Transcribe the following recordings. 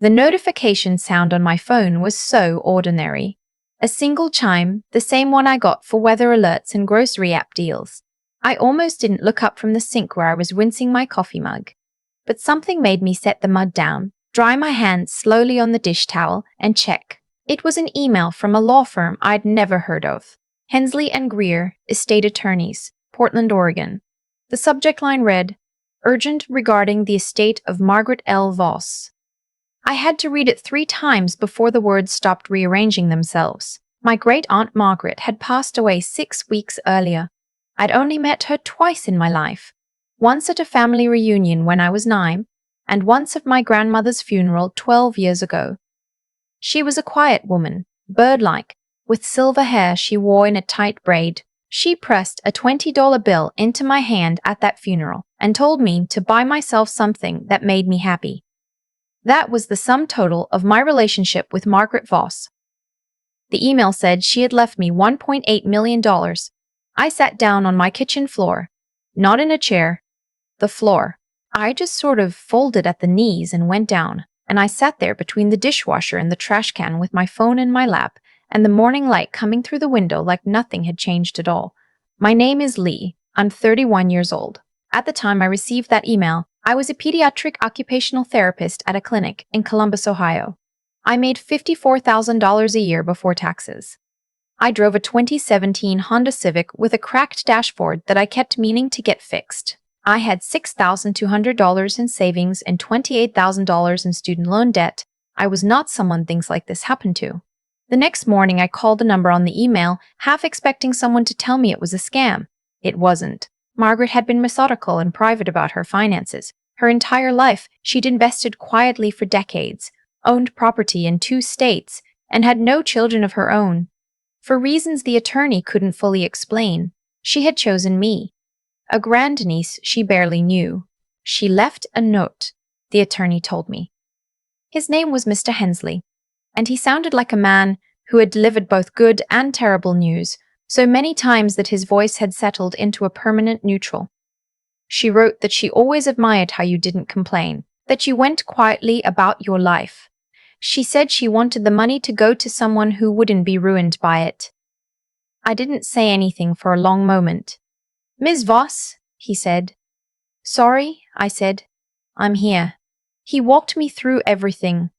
The notification sound on my phone was so ordinary. A single chime, the same one I got for weather alerts and grocery app deals. I almost didn't look up from the sink where I was rinsing my coffee mug. But something made me set the mug down, dry my hands slowly on the dish towel, and check. It was an email from a law firm I'd never heard of. Hensley and Greer, Estate Attorneys, Portland, Oregon. The subject line read, "Urgent regarding the estate of Margaret L. Voss." I had to read it 3 times before the words stopped rearranging themselves. My great-aunt Margaret had passed away 6 weeks earlier. I'd only met her twice in my life. Once at a family reunion when I was 9, and once at my grandmother's funeral 12 years ago. She was a quiet woman, bird-like, with silver hair she wore in a tight braid. She pressed a $20 bill into my hand at that funeral and told me to buy myself something that made me happy. That was the sum total of my relationship with Margaret Voss. The email said she had left me $1.8 million. I sat down on my kitchen floor, not in a chair, the floor. I just sort of folded at the knees and went down, and I sat there between the dishwasher and the trash can with my phone in my lap and the morning light coming through the window like nothing had changed at all. My name is Lee. I'm 31 years old. At the time I received that email, I was a pediatric occupational therapist at a clinic in Columbus, Ohio. I made $54,000 a year before taxes. I drove a 2017 Honda Civic with a cracked dashboard that I kept meaning to get fixed. I had $6,200 in savings and $28,000 in student loan debt. I was not someone things like this happened to. The next morning I called the number on the email, half expecting someone to tell me it was a scam. It wasn't. Margaret had been methodical and private about her finances. Her entire life, she'd invested quietly for decades, owned property in 2 states, and had no children of her own. For reasons the attorney couldn't fully explain, she had chosen me, a grandniece she barely knew. She left a note, the attorney told me. His name was Mr. Hensley, and he sounded like a man who had delivered both good and terrible news, so many times that his voice had settled into a permanent neutral. She wrote that she always admired how you didn't complain, that you went quietly about your life. She said she wanted the money to go to someone who wouldn't be ruined by it. I didn't say anything for a long moment. "Ms. Voss," he said. "Sorry," I said. "I'm here." He walked me through everything.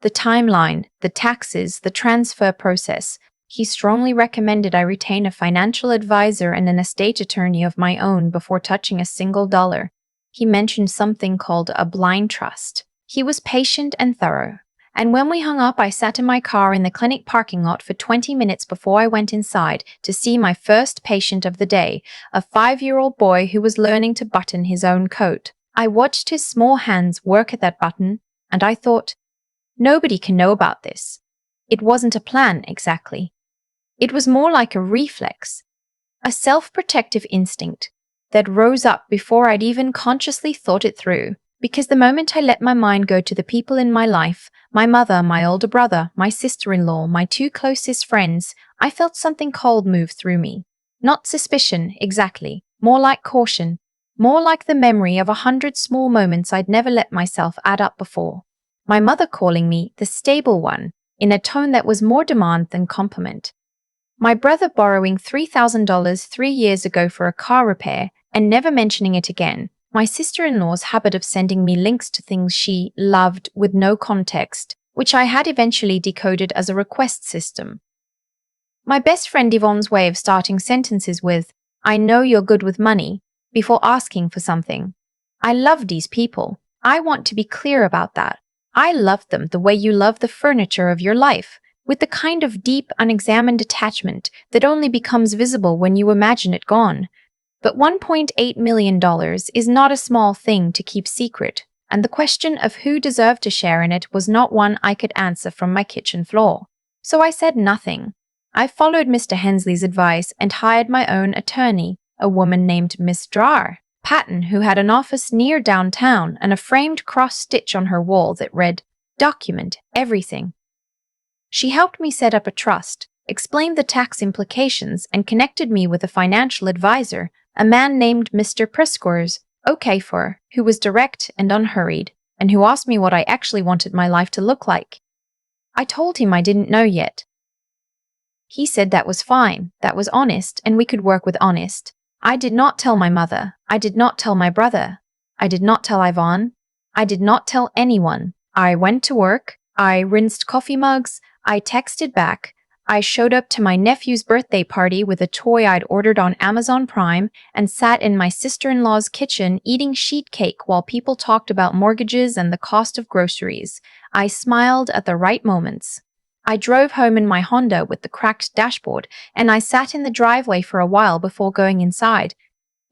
The timeline, the taxes, the transfer process. He strongly recommended I retain a financial advisor and an estate attorney of my own before touching a single dollar. He mentioned something called a blind trust. He was patient and thorough. And when we hung up, I sat in my car in the clinic parking lot for 20 minutes before I went inside to see my first patient of the day, a 5-year-old boy who was learning to button his own coat. I watched his small hands work at that button, and I thought, nobody can know about this. It wasn't a plan, exactly. It was more like a reflex, a self-protective instinct that rose up before I'd even consciously thought it through. Because the moment I let my mind go to the people in my life, my mother, my older brother, my sister-in-law, my 2 closest friends, I felt something cold move through me. Not suspicion, exactly, more like caution, more like the memory of 100 small moments I'd never let myself add up before. My mother calling me the stable one, in a tone that was more demand than compliment. My brother borrowing $3,000 3 years ago for a car repair and never mentioning it again. My sister-in-law's habit of sending me links to things she loved with no context, which I had eventually decoded as a request system. My best friend Yvonne's way of starting sentences with, "I know you're good with money," before asking for something. I love these people. I want to be clear about that. I love them the way you love the furniture of your life, with the kind of deep, unexamined attachment that only becomes visible when you imagine it gone. But $1.8 million is not a small thing to keep secret, and the question of who deserved to share in it was not one I could answer from my kitchen floor. So I said nothing. I followed Mr. Hensley's advice and hired my own attorney, a woman named Miss Patton, who had an office near downtown and a framed cross-stitch on her wall that read, "Document everything." She helped me set up a trust, explained the tax implications, and connected me with a financial advisor, a man named Mr. Prescores, Okafor, who was direct and unhurried. and who asked me what I actually wanted my life to look like. I told him I didn't know yet. He said that was fine, that was honest, and we could work with honest. I did not tell my mother. I did not tell my brother. I did not tell Ivan. I did not tell anyone. I went to work. I rinsed coffee mugs. I texted back. I showed up to my nephew's birthday party with a toy I'd ordered on Amazon Prime and sat in my sister-in-law's kitchen eating sheet cake while people talked about mortgages and the cost of groceries. I smiled at the right moments. I drove home in my Honda with the cracked dashboard, and I sat in the driveway for a while before going inside.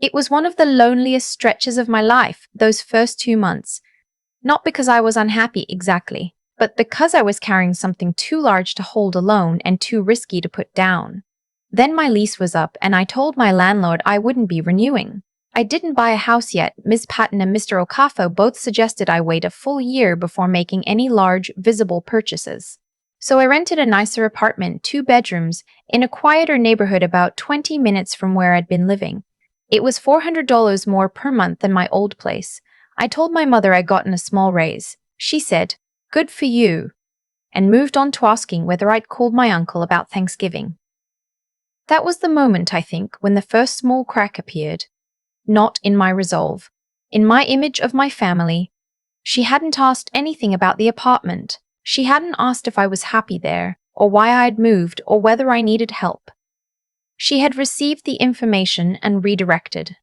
It was one of the loneliest stretches of my life, those first 2 months. Not because I was unhappy exactly, but because I was carrying something too large to hold alone and too risky to put down. Then my lease was up, and I told my landlord I wouldn't be renewing. I didn't buy a house yet. Ms. Patton and Mr. Okafo both suggested I wait a full year before making any large, visible purchases. So I rented a nicer apartment, 2 bedrooms, in a quieter neighborhood about 20 minutes from where I'd been living. It was $400 more per month than my old place. I told my mother I'd gotten a small raise. She said, "Good for you," and moved on to asking whether I'd called my uncle about Thanksgiving. That was the moment, I think, when the first small crack appeared. Not in my resolve. In my image of my family. She hadn't asked anything about the apartment. She hadn't asked if I was happy there, or why I had moved, or whether I needed help. She had received the information and redirected.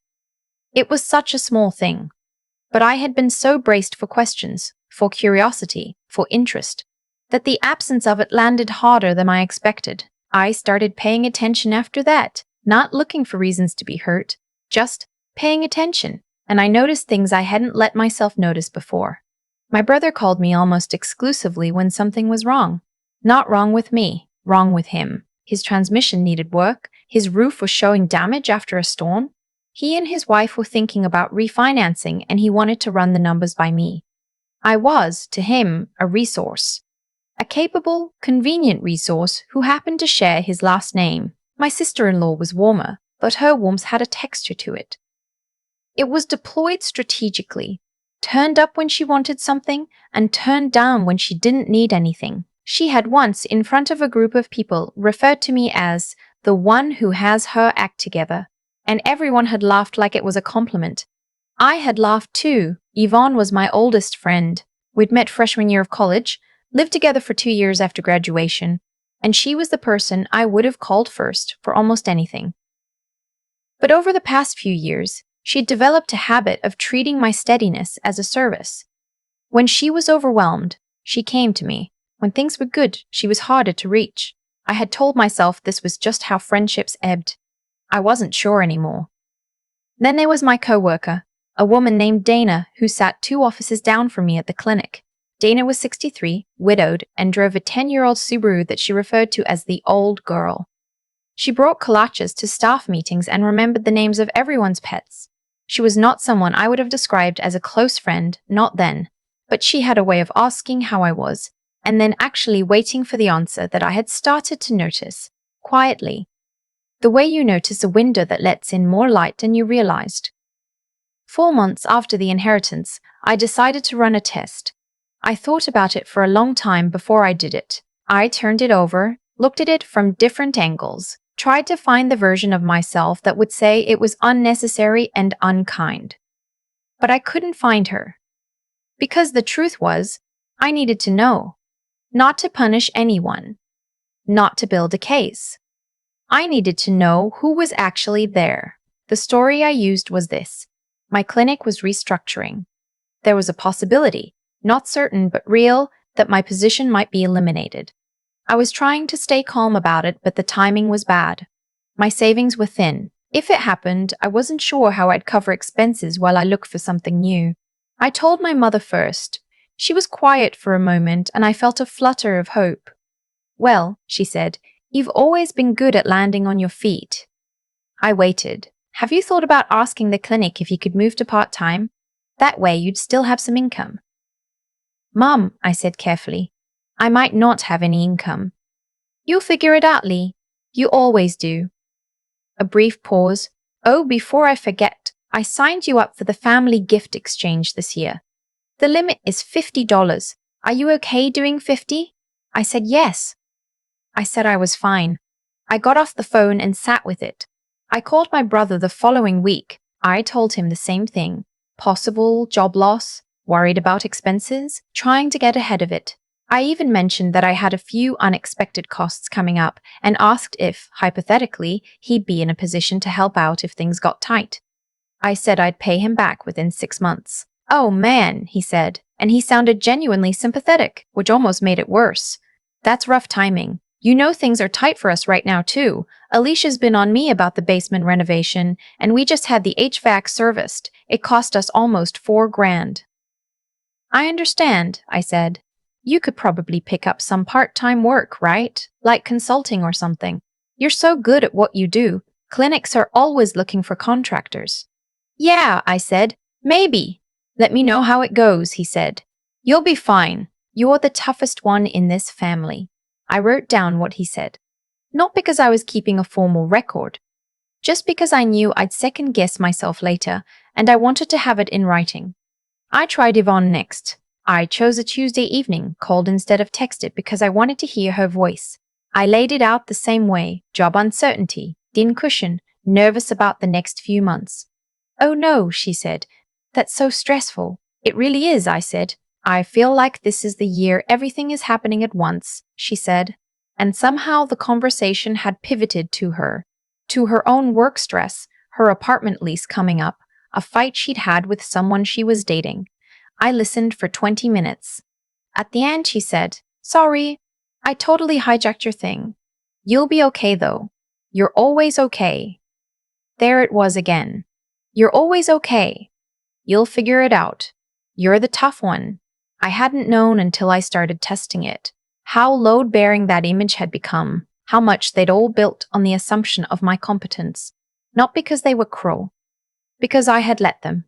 It was such a small thing. But I had been so braced for questions, for curiosity, for interest, that the absence of it landed harder than I expected. I started paying attention after that, not looking for reasons to be hurt, just paying attention, and I noticed things I hadn't let myself notice before. My brother called me almost exclusively when something was wrong. Not wrong with me, wrong with him. His transmission needed work, his roof was showing damage after a storm. He and his wife were thinking about refinancing, and he wanted to run the numbers by me. I was, to him, a resource. A capable, convenient resource who happened to share his last name. My sister-in-law was warmer, but her warmth had a texture to it. It was deployed strategically, turned up when she wanted something, and turned down when she didn't need anything. She had once, in front of a group of people, referred to me as the one who has her act together, and everyone had laughed like it was a compliment. I had laughed too. Yvonne was my oldest friend. We'd met freshman year of college, lived together for 2 years after graduation, and she was the person I would have called first for almost anything. But over the past few years, she'd developed a habit of treating my steadiness as a service. When she was overwhelmed, she came to me. When things were good, she was harder to reach. I had told myself this was just how friendships ebbed. I wasn't sure anymore. Then there was my coworker, a woman named Dana, who sat 2 offices down from me at the clinic. Dana was 63, widowed, and drove a 10-year-old Subaru that she referred to as the old girl. She brought kolaches to staff meetings and remembered the names of everyone's pets. She was not someone I would have described as a close friend, not then, but she had a way of asking how I was, and then actually waiting for the answer that I had started to notice, quietly. The way you notice a window that lets in more light than you realized. 4 months after the inheritance, I decided to run a test. I thought about it for a long time before I did it. I turned it over, looked at it from different angles, tried to find the version of myself that would say it was unnecessary and unkind. But I couldn't find her. Because the truth was, I needed to know. Not to punish anyone. Not to build a case. I needed to know who was actually there. The story I used was this. My clinic was restructuring. There was a possibility, not certain but real, that my position might be eliminated. I was trying to stay calm about it, but the timing was bad. My savings were thin. If it happened, I wasn't sure how I'd cover expenses while I looked for something new. I told my mother first. She was quiet for a moment, and I felt a flutter of hope. "Well," she said, "you've always been good at landing on your feet." I waited. "Have you thought about asking the clinic if you could move to part-time? That way you'd still have some income." "Mom," I said carefully, "I might not have any income." "You'll figure it out, Lee. You always do." A brief pause. "Oh, before I forget, I signed you up for the family gift exchange this year." The limit is $50. Are you okay doing 50? I said yes. I said I was fine. I got off the phone and sat with it. I called my brother the following week. I told him the same thing. Possible job loss, worried about expenses, trying to get ahead of it. I even mentioned that I had a few unexpected costs coming up and asked if, hypothetically, he'd be in a position to help out if things got tight. I said I'd pay him back within 6 months. "Oh man," he said, and he sounded genuinely sympathetic, which almost made it worse. "That's rough timing. You know things are tight for us right now too. Alicia's been on me about the basement renovation, and we just had the HVAC serviced. It cost us almost $4,000. "I understand," I said. "You could probably pick up some part-time work, right? Like consulting or something. You're so good at what you do. Clinics are always looking for contractors." "Yeah," I said. "Maybe. Let me know how it goes," he said. "You'll be fine. You're the toughest one in this family." I wrote down what he said. Not because I was keeping a formal record, just because I knew I'd second-guess myself later, and I wanted to have it in writing. I tried Yvonne next. I chose a Tuesday evening, called instead of texted because I wanted to hear her voice. I laid it out the same way: job uncertainty, thin cushion, nervous about the next few months. "Oh no," she said. "That's so stressful." "It really is," I said. "I feel like this is the year everything is happening at once," she said. And somehow the conversation had pivoted to her own work stress, her apartment lease coming up, a fight she'd had with someone she was dating. I listened for 20 minutes. At the end, she said, "Sorry, I totally hijacked your thing. You'll be okay though. You're always okay." There it was again. You're always okay. You'll figure it out. You're the tough one. I hadn't known until I started testing it how load-bearing that image had become, how much they'd all built on the assumption of my competence. Not because they were cruel, because I had let them.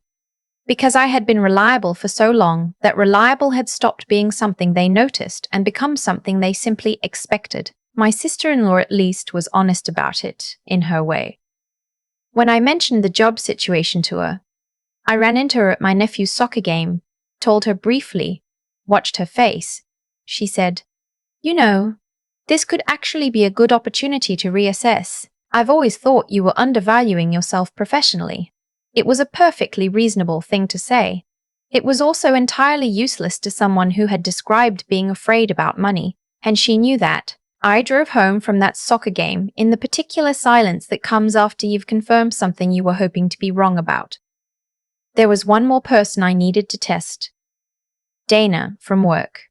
Because I had been reliable for so long that reliable had stopped being something they noticed and become something they simply expected. My sister-in-law at least was honest about it, in her way. When I mentioned the job situation to her, I ran into her at my nephew's soccer game, told her briefly, watched her face. She said, "You know, this could actually be a good opportunity to reassess. I've always thought you were undervaluing yourself professionally." It was a perfectly reasonable thing to say. It was also entirely useless to someone who had described being afraid about money, and she knew that. I drove home from that soccer game in the particular silence that comes after you've confirmed something you were hoping to be wrong about. There was one more person I needed to test. Dana, from work.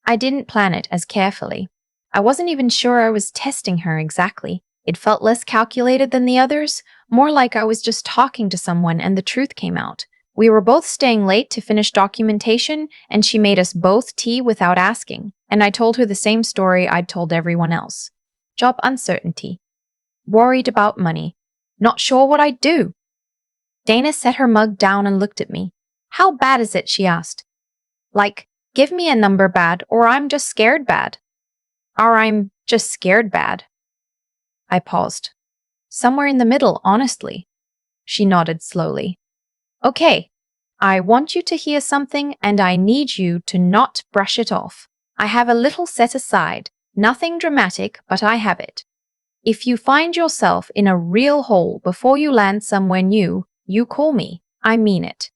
I didn't plan it as carefully. I wasn't even sure I was testing her exactly. It felt less calculated than the others, more like I was just talking to someone and the truth came out. We were both staying late to finish documentation, and she made us both tea without asking, and I told her the same story I'd told everyone else. Job uncertainty. Worried about money. Not sure what I'd do. Dana set her mug down and looked at me. "How bad is it?" she asked. "Like, give me a number bad, or I'm just scared bad." "Or I'm just scared bad." I paused. "Somewhere in the middle, honestly." She nodded slowly. "Okay, I want you to hear something and I need you to not brush it off. I have a little set aside, nothing dramatic, but I have it. If you find yourself in a real hole before you land somewhere new, you call me. I mean it."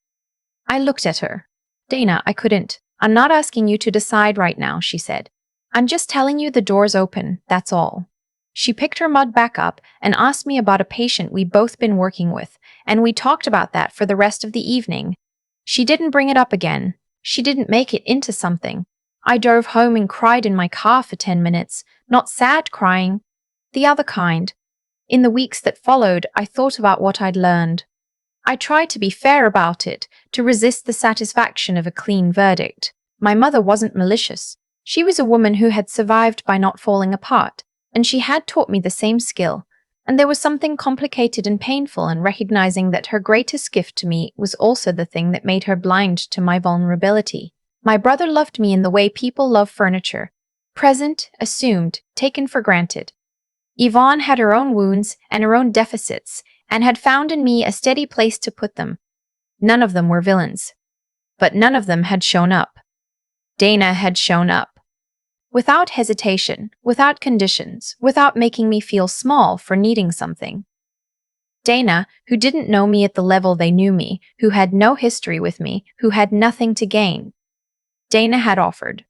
I looked at her. "Dana, I couldn't. I'm not asking you to decide right now," she said. "I'm just telling you the door's open, that's all." She picked her mug back up and asked me about a patient we'd both been working with, and we talked about that for the rest of the evening. She didn't bring it up again. She didn't make it into something. I drove home and cried in my car for 10 minutes, not sad crying, the other kind. In the weeks that followed, I thought about what I'd learned. I tried to be fair about it, to resist the satisfaction of a clean verdict. My mother wasn't malicious. She was a woman who had survived by not falling apart, and she had taught me the same skill. And there was something complicated and painful in recognizing that her greatest gift to me was also the thing that made her blind to my vulnerability. My brother loved me in the way people love furniture. Present, assumed, taken for granted. Yvonne had her own wounds and her own deficits, and had found in me a steady place to put them. None of them were villains. but none of them had shown up. Dana had shown up. Without hesitation, without conditions, without making me feel small for needing something. Dana, who didn't know me at the level they knew me, who had no history with me, who had nothing to gain. Dana had offered.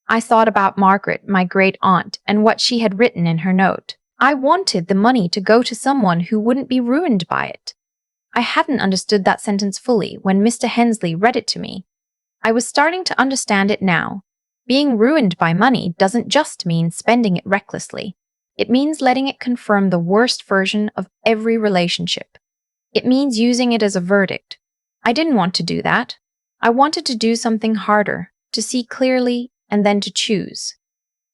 I thought about Margaret, my great aunt, and what she had written in her note. I wanted the money to go to someone who wouldn't be ruined by it. I hadn't understood that sentence fully when Mr. Hensley read it to me. I was starting to understand it now. Being ruined by money doesn't just mean spending it recklessly. It means letting it confirm the worst version of every relationship. It means using it as a verdict. I didn't want to do that. I wanted to do something harder, to see clearly, and then to choose.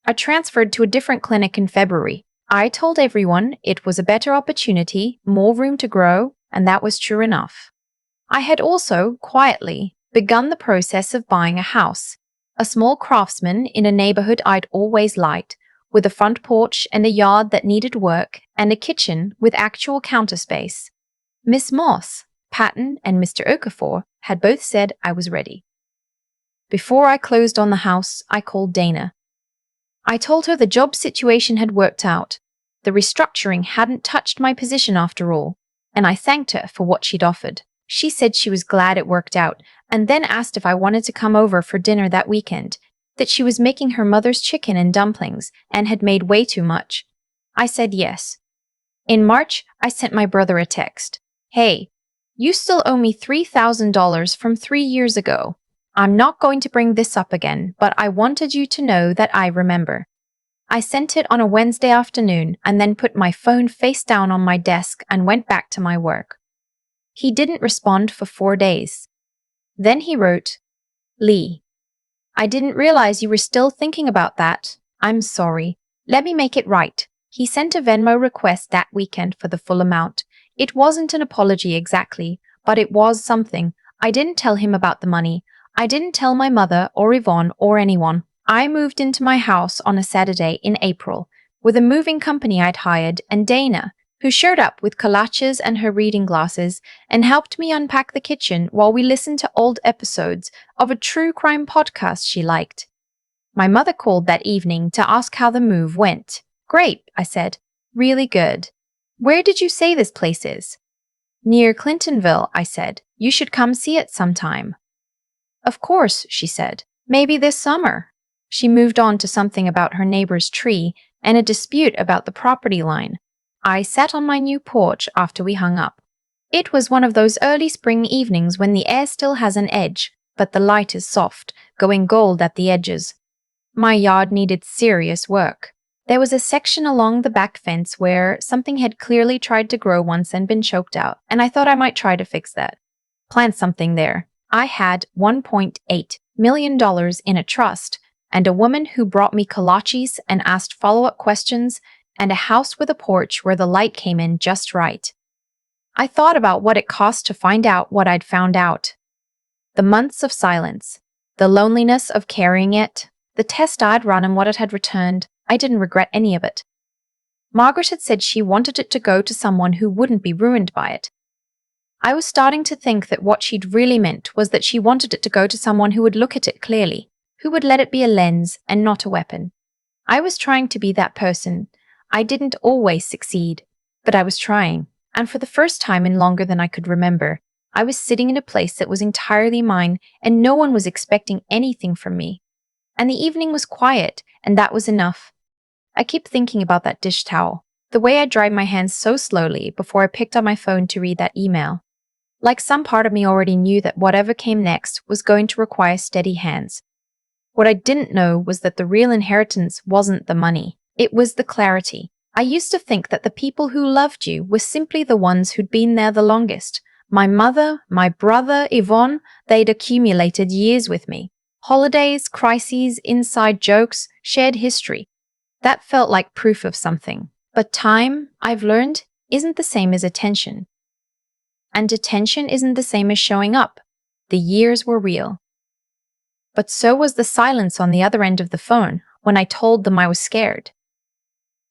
I transferred to a different clinic in February. I told everyone it was a better opportunity, more room to grow, and that was true enough. I had also, quietly, begun the process of buying a house, a small craftsman in a neighborhood I'd always liked, with a front porch and a yard that needed work, and a kitchen with actual counter space. Miss Moss, Patton, and Mr. Okafor had both said I was ready. Before I closed on the house, I called Dana. I told her the job situation had worked out. The restructuring hadn't touched my position after all, and I thanked her for what she'd offered. She said she was glad it worked out, and then asked if I wanted to come over for dinner that weekend, that she was making her mother's chicken and dumplings and had made way too much. I said yes. In March, I sent my brother a text. Hey, you still owe me $3,000 from 3 years ago. I'm not going to bring this up again, but I wanted you to know that I remember. I sent it on a Wednesday afternoon and then put my phone face down on my desk and went back to my work. He didn't respond for 4 days. Then he wrote, Lee, I didn't realize you were still thinking about that. I'm sorry. Let me make it right. He sent a Venmo request that weekend for the full amount. It wasn't an apology exactly, but it was something. I didn't tell him about the money. I didn't tell my mother or Yvonne or anyone. I moved into my house on a Saturday in April with a moving company I'd hired and Dana, who showed up with kolaches and her reading glasses and helped me unpack the kitchen while we listened to old episodes of a true crime podcast she liked. My mother called that evening to ask how the move went. Great, I said. Really good. Where did you say this place is? Near Clintonville, I said. You should come see it sometime. Of course, she said. Maybe this summer. She moved on to something about her neighbor's tree and a dispute about the property line. I sat on my new porch after we hung up. It was one of those early spring evenings when the air still has an edge, but the light is soft, going gold at the edges. My yard needed serious work. There was a section along the back fence where something had clearly tried to grow once and been choked out, and I thought I might try to fix that. Plant something there. I had $1.8 million in a trust, and a woman who brought me kolaches and asked follow-up questions, and a house with a porch where the light came in just right. I thought about what it cost to find out what I'd found out. The months of silence, the loneliness of carrying it, the test I'd run and what it had returned. I didn't regret any of it. Margaret had said she wanted it to go to someone who wouldn't be ruined by it. I was starting to think that what she'd really meant was that she wanted it to go to someone who would look at it clearly, who would let it be a lens and not a weapon. I was trying to be that person. I didn't always succeed, but I was trying, and for the first time in longer than I could remember, I was sitting in a place that was entirely mine and no one was expecting anything from me. And the evening was quiet, and that was enough. I keep thinking about that dish towel, the way I dried my hands so slowly before I picked up my phone to read that email. Like some part of me already knew that whatever came next was going to require steady hands. What I didn't know was that the real inheritance wasn't the money. It was the clarity. I used to think that the people who loved you were simply the ones who'd been there the longest. My mother, my brother, Yvonne, they'd accumulated years with me. Holidays, crises, inside jokes, shared history. That felt like proof of something. But time, I've learned, isn't the same as attention. And attention isn't the same as showing up. The years were real. But so was the silence on the other end of the phone when I told them I was scared.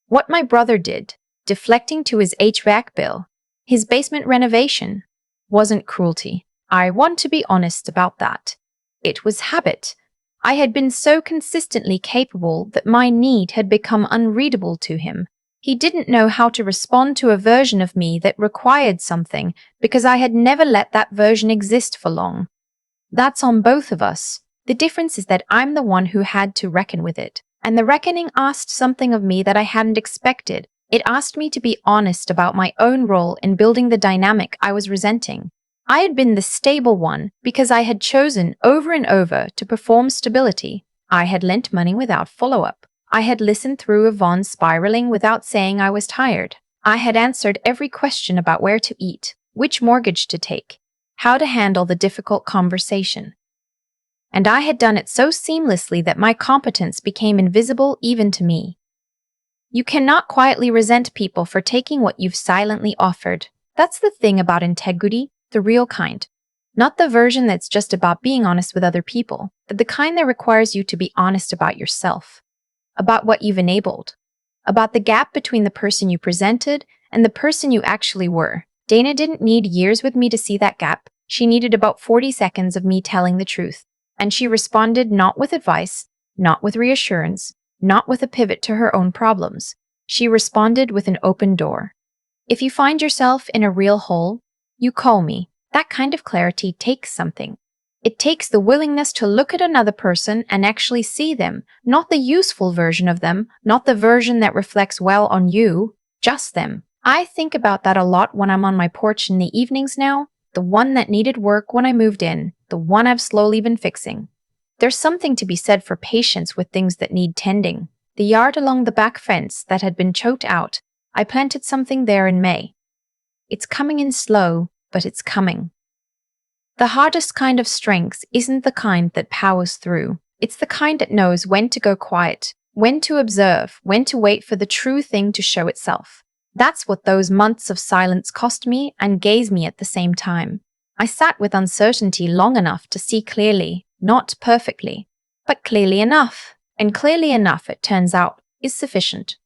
What my brother did, deflecting to his HVAC bill, his basement renovation, wasn't cruelty. I want to be honest about that. It was habit. I had been so consistently capable that my need had become unreadable to him. He didn't know how to respond to a version of me that required something because I had never let that version exist for long. That's on both of us. The difference is that I'm the one who had to reckon with it. And the reckoning asked something of me that I hadn't expected. It asked me to be honest about my own role in building the dynamic I was resenting. I had been the stable one because I had chosen over and over to perform stability. I had lent money without follow-up. I had listened through Yvonne's spiraling without saying I was tired. I had answered every question about where to eat, which mortgage to take, how to handle the difficult conversation. And I had done it so seamlessly that my competence became invisible even to me. You cannot quietly resent people for taking what you've silently offered. That's the thing about integrity, the real kind. Not the version that's just about being honest with other people, but the kind that requires you to be honest about yourself, about what you've enabled, about the gap between the person you presented and the person you actually were. Dana didn't need years with me to see that gap. She needed about 40 seconds of me telling the truth. And she responded not with advice, not with reassurance, not with a pivot to her own problems. She responded with an open door. If you find yourself in a real hole, you call me. That kind of clarity takes something. It takes the willingness to look at another person and actually see them, not the useful version of them, not the version that reflects well on you, just them. I think about that a lot when I'm on my porch in the evenings now, the one that needed work when I moved in, the one I've slowly been fixing. There's something to be said for patience with things that need tending. The yard along the back fence that had been choked out, I planted something there in May. It's coming in slow, but it's coming. The hardest kind of strength isn't the kind that powers through. It's the kind that knows when to go quiet, when to observe, when to wait for the true thing to show itself. That's what those months of silence cost me and gave me at the same time. I sat with uncertainty long enough to see clearly, not perfectly, but clearly enough. And clearly enough, it turns out, is sufficient.